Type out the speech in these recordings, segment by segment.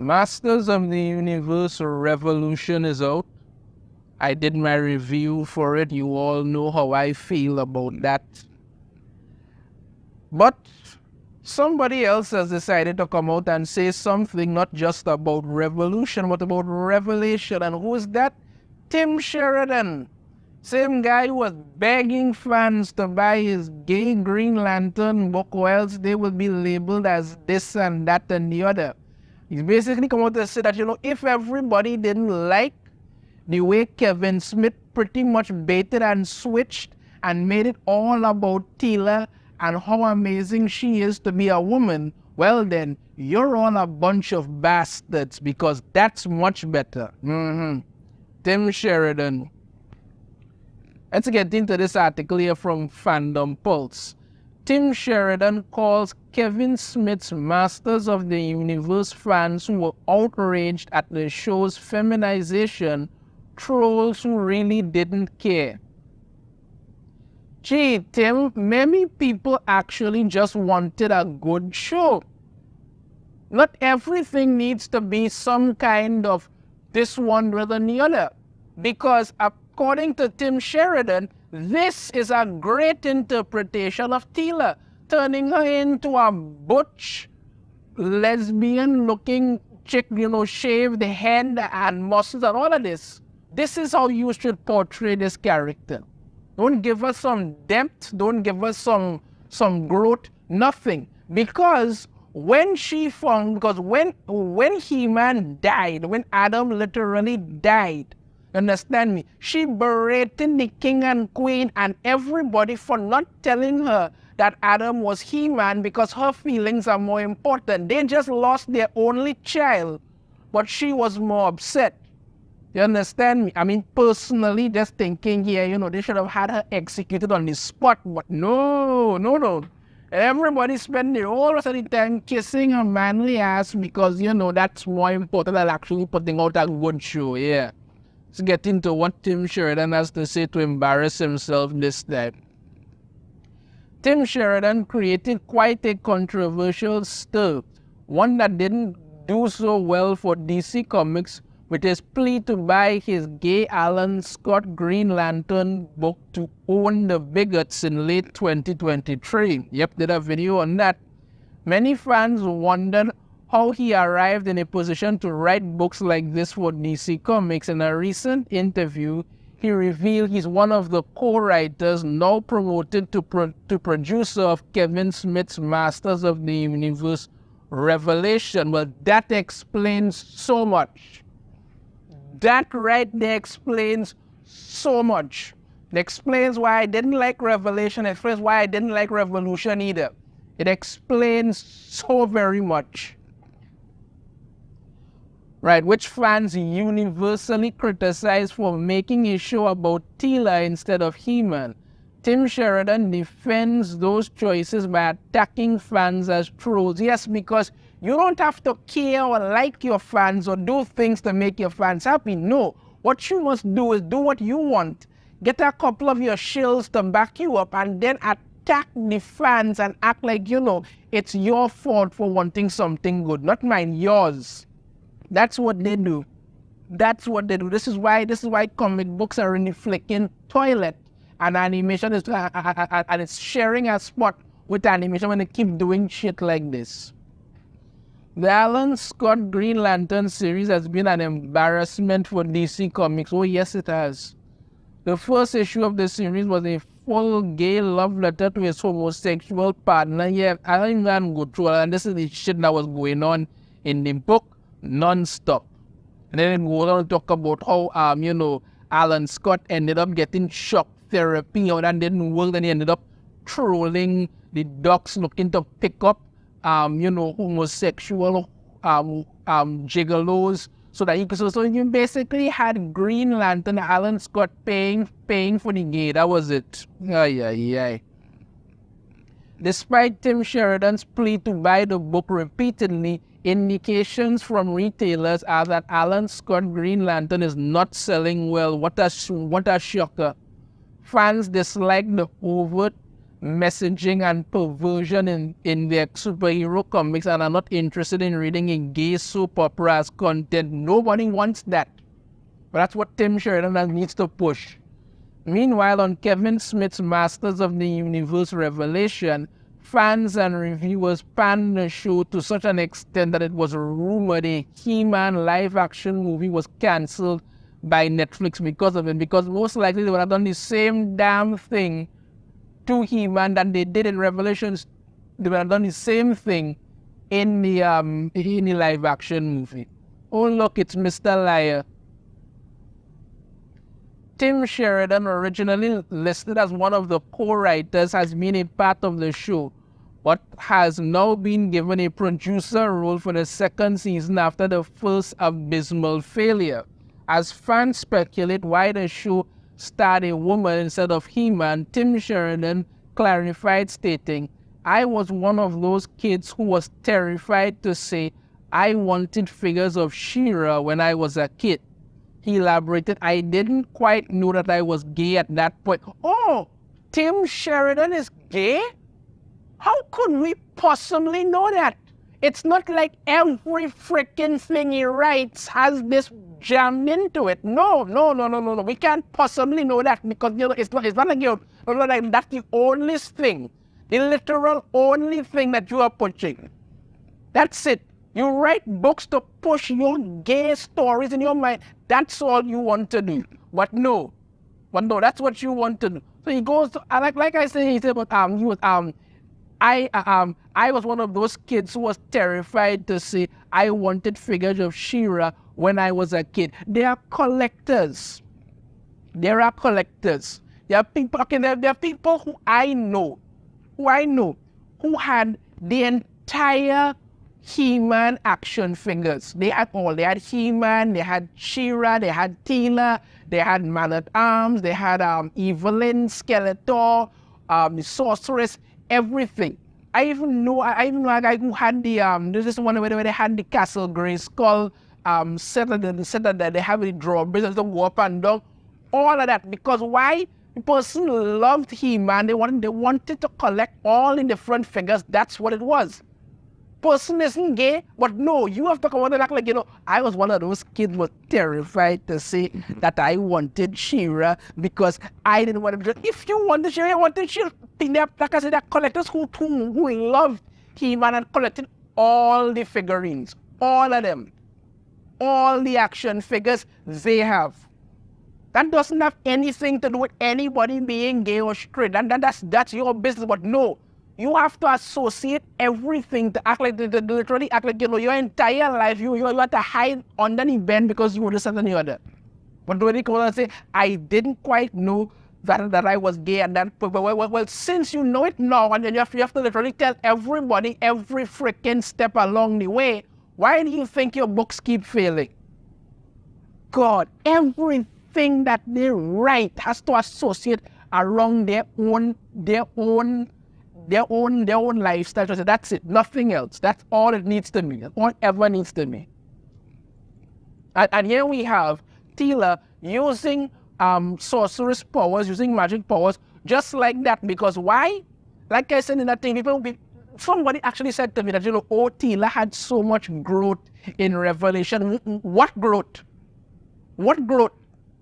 Masters of the Universe Revolution is out. I did my review for it. You all know how I feel about that. But somebody else has decided to come out and say something not just about revolution, but about revelation. And who is that? Tim Sheridan. Same guy who was begging fans to buy his gay Green Lantern book, or else they will be labeled as this and that and the other. He's basically come out to say that, if everybody didn't like the way Kevin Smith pretty much baited and switched and made it all about Tila and how amazing she is to be a woman, well then, you're all a bunch of bastards, because that's much better. Tim Sheridan. Let's get into this article here from Fandom Pulse. Tim Sheridan calls Kevin Smith's Masters of the Universe fans who were outraged at the show's feminization trolls who really didn't care. Gee, Tim, maybe people actually just wanted a good show. Not everything needs to be some kind of this one rather than the other. Because according to Tim Sheridan, this is a great interpretation of Tila, turning her into a butch, lesbian-looking chick, shaved head and muscles and all of this. This is how you should portray this character. Don't give us some depth, don't give us some growth, nothing. Because when He-Man died, when Adam literally died, understand me, she berated the king and queen and everybody for not telling her that Adam was He-Man because her feelings are more important. They just lost their only child, but she was more upset. You understand me? I mean, personally, just thinking here, they should have had her executed on the spot, but no. Everybody spent the whole rest of the time kissing her manly ass because, that's more important than actually putting out a good show, yeah. Let's get into what Tim Sheridan has to say to embarrass himself this time. Tim Sheridan created quite a controversial stir, one that didn't do so well for DC Comics, with his plea to buy his gay Alan Scott Green Lantern book to own the bigots in late 2023. Yep, did a video on that. Many fans wondered how he arrived in a position to write books like this for DC Comics. In a recent interview, he revealed he's one of the co-writers now promoted to producer of Kevin Smith's Masters of the Universe Revelation. Well, that explains so much. That right there explains so much. It explains why I didn't like Revelation. It explains why I didn't like Revolution either. It explains so very much. Right, which fans universally criticize for making a show about Tila instead of He-Man. Tim Sheridan defends those choices by attacking fans as trolls. Yes, because you don't have to care or like your fans or do things to make your fans happy. No, what you must do is do what you want. Get a couple of your shills to back you up and then attack the fans and act like, it's your fault for wanting something good, not mine, yours. That's what they do. That's what they do. This is why comic books are in the flicking toilet. And animation is and it's sharing a spot with animation when they keep doing shit like this. The Alan Scott Green Lantern series has been an embarrassment for DC Comics. Oh yes, it has. The first issue of the series was a full gay love letter to his homosexual partner. Yeah, I don't even go through it. And this is the shit that was going on in the book non-stop. And then it goes on to talk about how, Alan Scott ended up getting shock therapy, or that didn't work, then he ended up trolling the docs looking to pick up, homosexual gigolos, so that he could, so you basically had Green Lantern, Alan Scott paying for the gay. That was it. Ay. Despite Tim Sheridan's plea to buy the book repeatedly, indications from retailers are that Alan Scott Green Lantern is not selling well. What a shocker. Fans dislike the overt messaging and perversion in their superhero comics and are not interested in reading a gay soap opera as content. Nobody wants that. But that's what Tim Sheridan needs to push. Meanwhile, on Kevin Smith's Masters of the Universe Revelation, fans and reviewers panned the show to such an extent that it was rumored a He-Man live-action movie was cancelled by Netflix because of it. Because most likely they would have done the same damn thing to He-Man that they did in Revelations. They would have done the same thing in the live-action movie. Oh look, it's Mr. Liar. Tim Sheridan, originally listed as one of the co-writers, has been a part of the show, but has now been given a producer role for the second season after the first abysmal failure. As fans speculate why the show starred a woman instead of He-Man, Tim Sheridan clarified, stating, "I was one of those kids who was terrified to say I wanted figures of She-Ra when I was a kid." He elaborated, "I didn't quite know that I was gay at that point." Oh, Tim Sheridan is gay? How could we possibly know that? It's not like every freaking thing he writes has this jammed into it. No. We can't possibly know that because it's not like that's the only thing, the literal only thing that you are pushing. That's it. You write books to push your gay stories in your mind. That's all you want to do. But no, that's what you want to do. So he goes to, like I said, he said, but I was one of those kids who was terrified to say I wanted figures of She-Ra when I was a kid. They are collectors. There are people. Okay, there are people who I know who had the entire He-Man action figures. They had all. They had He-Man, they had She-Ra, they had Teela, they had Man-at-Arms, they had Evelyn, Skeletor, the Sorceress, everything. I even know a guy who had the there's this one where they had the Castle Grayskull set that they have the drawbridge, the warp and down, all of that. Because why? The person loved He-Man. They wanted to collect all the different figures. That's what it was. Person isn't gay, but no, you have to come out and act like, I was one of those kids who was terrified to say that I wanted She-Ra because I didn't want to. If you wanted She-Ra, you wanted She-Ra. Like I said, there are collectors who loved He-Man and collected all the figurines, all of them, all the action figures they have. That doesn't have anything to do with anybody being gay or straight. That's your business, but no. You have to associate everything to act like, literally act like, your entire life, you have to hide under the bed because you were this and the other. But when they come and say, I didn't quite know that I was gay and that, well, since you know it now, and then you have to literally tell everybody every freaking step along the way, why do you think your books keep failing? God, everything that they write has to associate around their own lifestyle. So that's it, nothing else. That's all it needs to be. That's all it ever needs to be. And here we have Teela using sorceress powers, using magic powers, just like that. Because why? Like I said in that thing, somebody actually said to me that, Teela had so much growth in Revelation. What growth? What growth?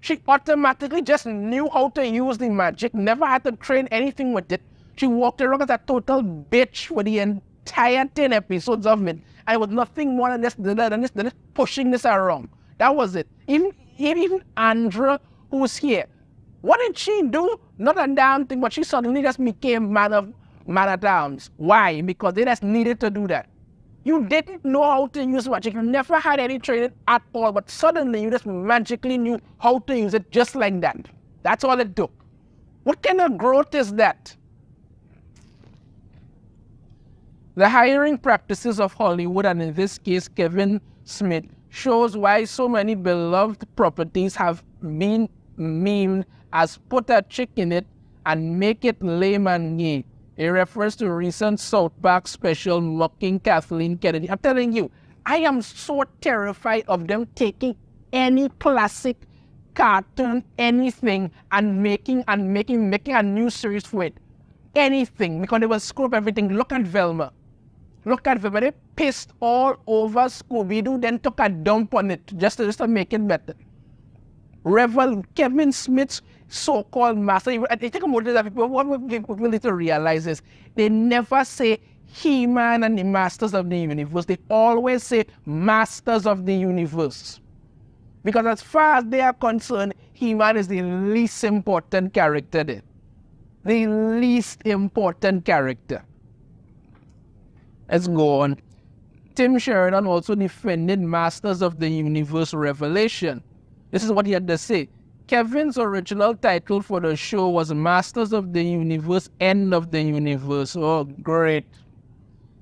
She automatically just knew how to use the magic, never had to train anything with it. She walked around as a total bitch for the entire 10 episodes of it. And it was nothing more than this pushing this around. That was it. Even Andra, who's here, what did she do? Not a damn thing, but she suddenly just became Man-at-Arms. Why? Because they just needed to do that. You didn't know how to use magic. You never had any training at all, but suddenly you just magically knew how to use it just like that. That's all it took. What kind of growth is that? The hiring practices of Hollywood, and in this case Kevin Smith, shows why so many beloved properties have been memed as put a chick in it and make it lame and gay. It refers to a recent South Park special mocking Kathleen Kennedy. I'm telling you, I am so terrified of them taking any classic cartoon, anything, and making a new series for it. anything because they will screw up everything. Look at Velma. Look at Velma. They pissed all over Scooby-Doo, then took a dump on it just to make it better. Kevin Smith's so-called master. I think about it, what people need to realize is they never say He-Man and the Masters of the Universe. They always say Masters of the Universe. Because as far as they are concerned, He-Man is the least important character there. The least important character. Let's go on. Tim Sheridan also defended Masters of the Universe Revelation. This is what he had to say. Kevin's original title for the show was Masters of the Universe, End of the Universe. Oh, great.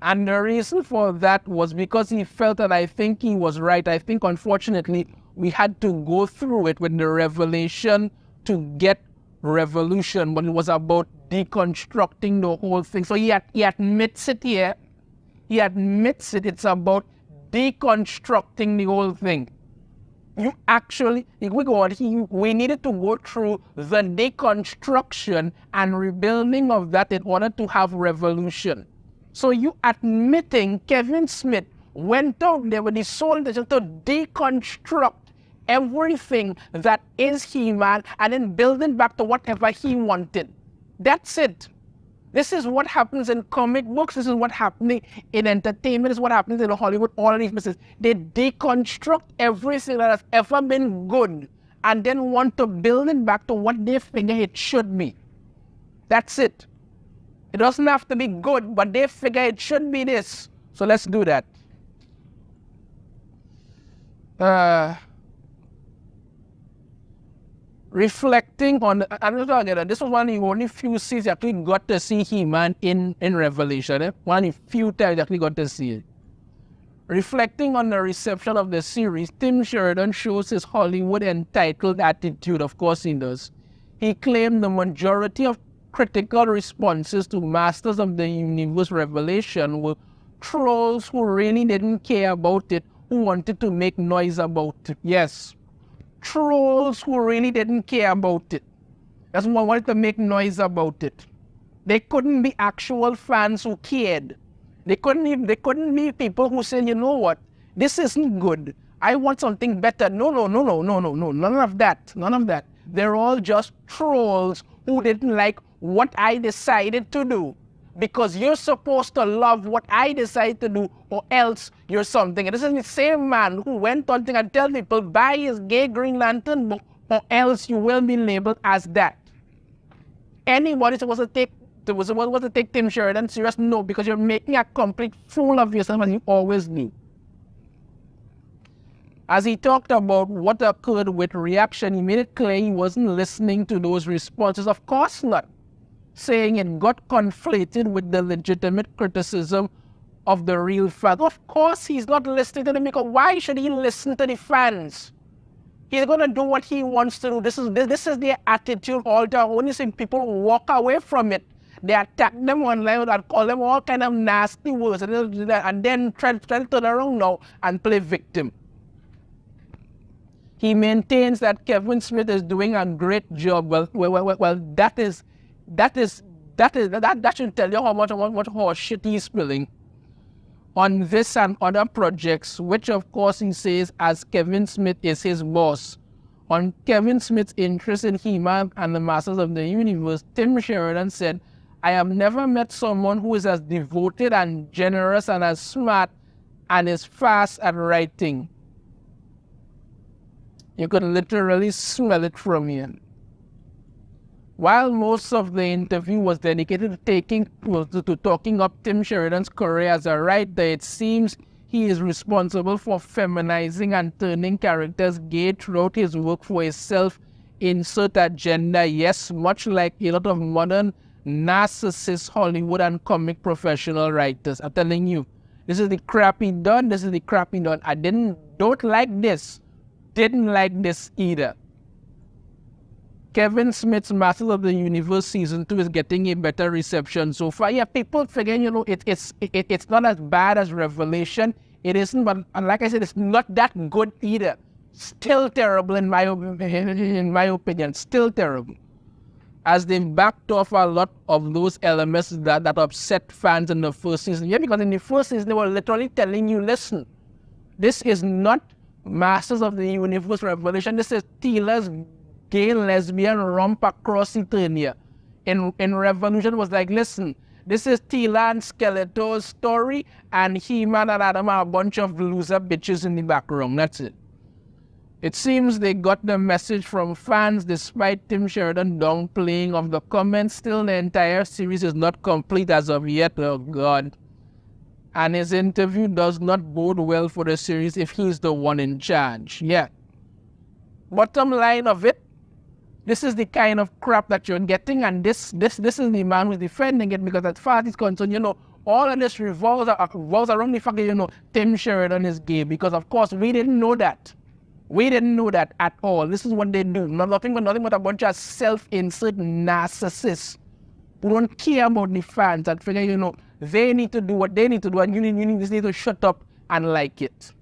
And the reason for that was because he felt that I think he was right. I think, unfortunately, we had to go through it with the revelation to get revolution, but it was about deconstructing the whole thing. So he admits it here. He admits it. It's about deconstructing the whole thing. You actually, if we go on, we needed to go through the deconstruction and rebuilding of that in order to have revolution. So you admitting Kevin Smith went out there with his sole intention to deconstruct everything that is He-Man and then build it back to whatever he wanted. That's it. This is what happens in comic books. This is what happens in entertainment. This is what happens in Hollywood. All of these places. They deconstruct everything that has ever been good and then want to build it back to what they figure it should be. That's it. It doesn't have to be good, but they figure it should be this. So let's do that. Reflecting on, this was one of the only few scenes you actually got to see He-Man in Revelation. One of the few times you actually got to see it. Reflecting on the reception of the series, Tim Sheridan shows his Hollywood entitled attitude. Of course he does. He claimed the majority of critical responses to Masters of the Universe Revelation were trolls who really didn't care about it, who wanted to make noise about it. Yes. Trolls who really didn't care about it. That's why wanted to make noise about it. They couldn't be actual fans who cared. They couldn't be people who said, you know what, this isn't good. I want something better. No. None of that. None of that. They're all just trolls who didn't like what I decided to do. Because you're supposed to love what I decide to do, or else you're something. And this is the same man who went on and tell people, buy his gay Green Lantern book, or else you will be labeled as that. Anybody supposed to take Tim Sheridan serious? No, because you're making a complete fool of yourself, as you always do. As he talked about what occurred with reaction, he made it clear he wasn't listening to those responses. Of course not. Saying it got conflated with the legitimate criticism of the real fans. Of course he's not listening to them, because why should he listen to the fans? He's going to do what he wants to do. This is their attitude all the time. When you see people walk away from it, they attack them online and call them all kind of nasty words and then try to turn around now and play victim. He maintains that Kevin Smith is doing a great job. Well, that should tell you how much horse shit he's spilling on this and other projects, which of course he says as Kevin Smith is his boss. On Kevin Smith's interest in He-Man and the Masters of the Universe, Tim Sheridan said, I have never met someone who is as devoted and generous and as smart and is fast at writing. You could literally smell it from here. While most of the interview was dedicated to talking up Tim Sheridan's career as a writer, it seems he is responsible for feminizing and turning characters gay throughout his work for his self-insert agenda. Yes, much like a lot of modern narcissist Hollywood and comic professional writers. I'm telling you, this is the crap he done, this is the crap he done. I don't like this. Didn't like this either. Kevin Smith's Masters of the Universe Season 2 is getting a better reception so far. Yeah, people figure, it's not as bad as Revelation. It isn't, but like I said, it's not that good either. Still terrible in my opinion. Still terrible. as they backed off a lot of those elements that upset fans in the first season. Yeah, because in the first season, they were literally telling you, listen, this is not Masters of the Universe Revelation. This is Tila's gay lesbian romp across Eternia. In Revolution, was like, listen, this is Tila and Skeletor's story, and He-Man and Adam are a bunch of loser bitches in the background. That's it. It seems they got the message from fans despite Tim Sheridan downplaying of the comments. Still, the entire series is not complete as of yet. Oh, God. And his interview does not bode well for the series if he's the one in charge. Yeah. Bottom line of it, this is the kind of crap that you're getting, and this is the man who's defending it, because as far as it's concerned, all of this revolves around the fact that, Tim Sheridan is gay, because of course we didn't know that. We didn't know that at all. This is what they do. Nothing but a bunch of self-insert narcissists who don't care about the fans and figure, they need to do what they need to do, and you just need to shut up and like it.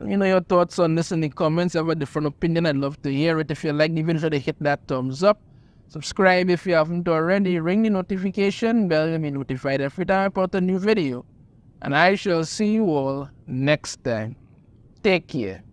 Your thoughts on this in the comments. If you have a different opinion, I'd love to hear it. If you like the video, hit that thumbs up. Subscribe if you haven't already. Ring the notification bell to be notified every time I put a new video. And I shall see you all next time. Take care.